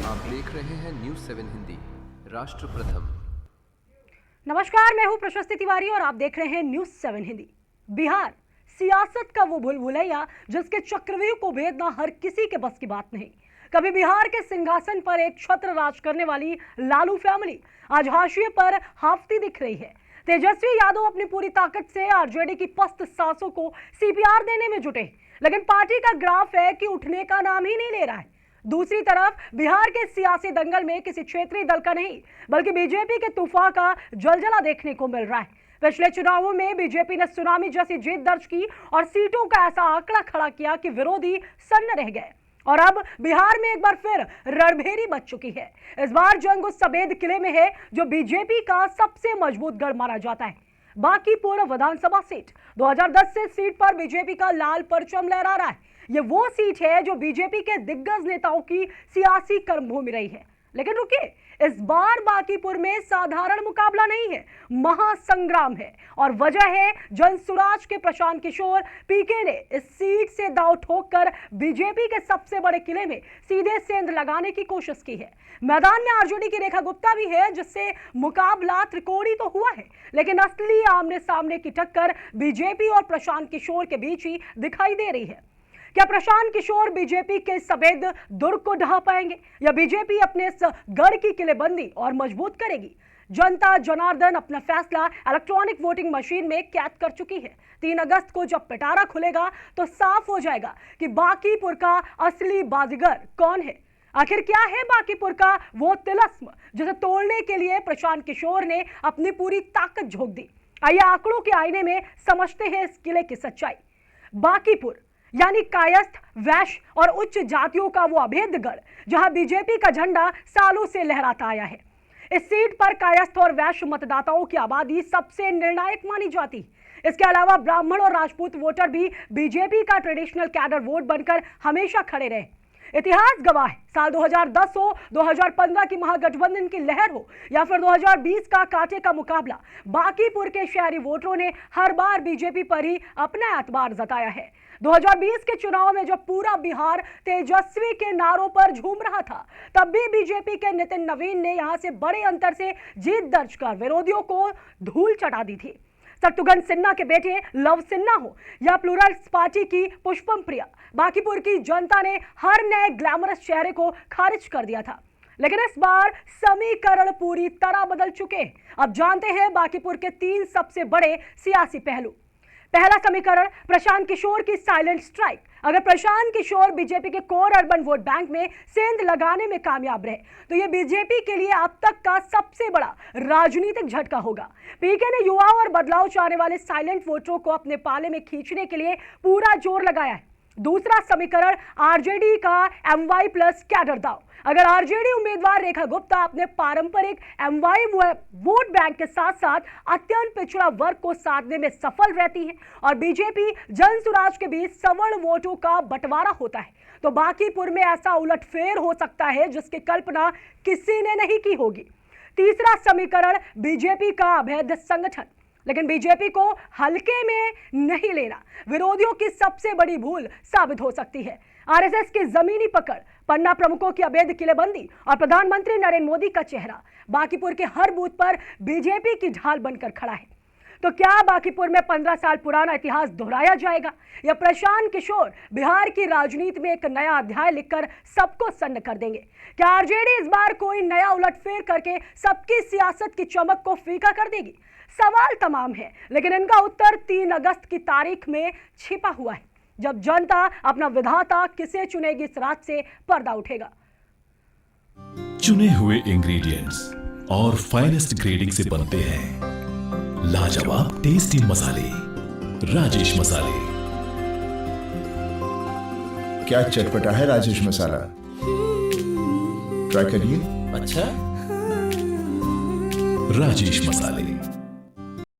आप देख रहे हैं न्यूज़ 7 हिंदी, राष्ट्र प्रथम। नमस्कार, मैं हूं प्रशस्ति तिवारी और आप देख रहे हैं न्यूज़ 7 हिंदी। बिहार सियासत का वो भूलभुलैया जिसके चक्रव्यूह को भेदना हर किसी के बस की बात नहीं। कभी बिहार के सिंहासन पर एक छत्र राज करने वाली लालू फैमिली आज हाशिए पर हाफती दिख रही है। तेजस्वी यादव अपनी पूरी ताकत से आरजेडी की पस्त सांसों को सीपीआर देने में जुटे, लेकिन पार्टी का ग्राफ है कि उठने का नाम ही नहीं ले रहा है। दूसरी तरफ बिहार के सियासी दंगल में किसी क्षेत्रीय दल का नहीं बल्कि बीजेपी के तूफान का जलजला देखने को मिल रहा है। पिछले चुनावों में बीजेपी ने सुनामी जैसी जीत दर्ज की और सीटों का ऐसा आंकड़ा खड़ा किया कि विरोधी सन्न रह गए। और अब बिहार में एक बार फिर रणभेरी बच चुकी है। इस बार जंग उस सफेद किले में है जो बीजेपी का सबसे मजबूत गढ़ माना जाता है। बांकीपुर विधानसभा सीट 2010 से सीट पर बीजेपी का लाल परचम लहरा रहा है। ये वो सीट है जो बीजेपी के दिग्गज नेताओं की सियासी कर्मभूमि रही है। लेकिन रुकिए, इस बार बांकीपुर में साधारण मुकाबला नहीं है, महासंग्राम है। और वजह है जनसुराज के प्रशांत किशोर पीके ने इस सीट से दांव ठोककर बीजेपी के सबसे बड़े किले में सीधे सेंध लगाने की कोशिश की है। मैदान में आरजेडी की रेखा गुप्ता भी है, जिससे मुकाबला त्रिकोणीय तो हुआ है, लेकिन असली आमने सामने की टक्कर बीजेपी और प्रशांत किशोर के बीच ही दिखाई दे रही है। क्या प्रशांत किशोर बीजेपी के सफेद दुर्ग को ढहा पाएंगे या बीजेपी अपने इस गढ़ की किलेबंदी और मजबूत करेगी? जनता जनार्दन अपना फैसला इलेक्ट्रॉनिक वोटिंग मशीन में कैद कर चुकी है। 3 अगस्त को जब पिटारा खुलेगा तो साफ हो जाएगा कि बांकीपुर का असली बाजीगर कौन है। आखिर क्या है बांकीपुर का वो तिलिस्म जिसे तोड़ने के लिए प्रशांत किशोर ने अपनी पूरी ताकत झोंक दी? आइए आंकड़ों के आईने में समझते हैं इस किले की सच्चाई। बांकीपुर यानी कायस्थ, वैश्य और उच्च जातियों का वो अभेद्य गढ़ जहां बीजेपी का झंडा सालों से लहराता आया है। इस सीट पर कायस्थ और वैश्य मतदाताओं की आबादी सबसे निर्णायक मानी जाती। इसके अलावा ब्राह्मण और राजपूत वोटर भी बीजेपी का ट्रेडिशनल कैडर वोट बनकर हमेशा खड़े रहे। इतिहास गवाह है, साल 2010 हो, 2015 की महागठबंधन की लहर हो या फिर 2020 का कांटे का मुकाबला, बांकीपुर के शहरी वोटरों ने हर बार बीजेपी पर ही अपना एतबार जताया है। 2020 के चुनाव में जब पूरा बिहार तेजस्वी के नारों पर झूम रहा था, तब भी बीजेपी के नितिन नवीन ने यहां से बड़े अंतर से जीत दर्ज कर विरोधियों को धूल चटा दी थी। शत्रुघ्न सिन्हा के बेटे लव सिन्हा हो या प्लूरल्स पार्टी की पुष्पम प्रिया, बांकीपुर की जनता ने हर नए ग्लैमरस चेहरे को खारिज कर दिया था। लेकिन इस बार समीकरण पूरी तरह बदल चुके। अब जानते हैं बांकीपुर के 3 सबसे बड़े सियासी पहलू। पहला समीकरण, प्रशांत किशोर की साइलेंट स्ट्राइक। अगर प्रशांत किशोर बीजेपी के कोर अर्बन वोट बैंक में सेंध लगाने में कामयाब रहे तो यह बीजेपी के लिए अब तक का सबसे बड़ा राजनीतिक झटका होगा। पीके ने युवा और बदलाव चाहने वाले साइलेंट वोटरों को अपने पाले में खींचने के लिए पूरा जोर लगाया है। दूसरा समीकरण, आरजेडी का एमवाई प्लस कैडर दाव। अगर आरजेडी उम्मीदवार रेखा गुप्ता अपने पारंपरिक एमवाई वोट बैंक के साथ साथ अत्यंत पिछड़ा वर्ग को साधने में सफल रहती है और बीजेपी जनसुराज के बीच सवर्ण वोटों का बंटवारा होता है, तो बांकीपुर में ऐसा उलटफेर हो सकता है जिसकी कल्पना किसी ने नहीं की होगी। तीसरा समीकरण, बीजेपी का अवैध संगठन। लेकिन बीजेपी को हल्के में नहीं लेना विरोधियों की सबसे बड़ी भूल साबित हो सकती है। आरएसएस की जमीनी पकड़, पन्ना प्रमुखों की अवैध किलेबंदी और प्रधानमंत्री नरेंद्र मोदी का चेहरा बांकीपुर के हर बूथ पर बीजेपी की ढाल बनकर खड़ा है। तो क्या बांकीपुर में 15 साल पुराना इतिहास दोहराया जाएगा या प्रशांत किशोर बिहार की राजनीति में एक नया अध्याय लिखकर सबको सन्न कर देंगे? क्या आरजेडी इस बार कोई नया उलटफेर करके सबकी सियासत की चमक को फीका कर देगी? सवाल तमाम है, लेकिन इनका उत्तर 3 अगस्त की तारीख में छिपा हुआ है, जब जनता अपना विधाता किसे चुनेगी इस रात से पर्दा उठेगा। चुने हुए इंग्रेडिएंट्स और फाइनेस्ट ग्रेडिंग से बनते हैं लाजवाब टेस्टी मसाले, राजेश मसाले। क्या चटपटा है राजेश मसाला? ट्राई करिए। अच्छा, राजेश मसाले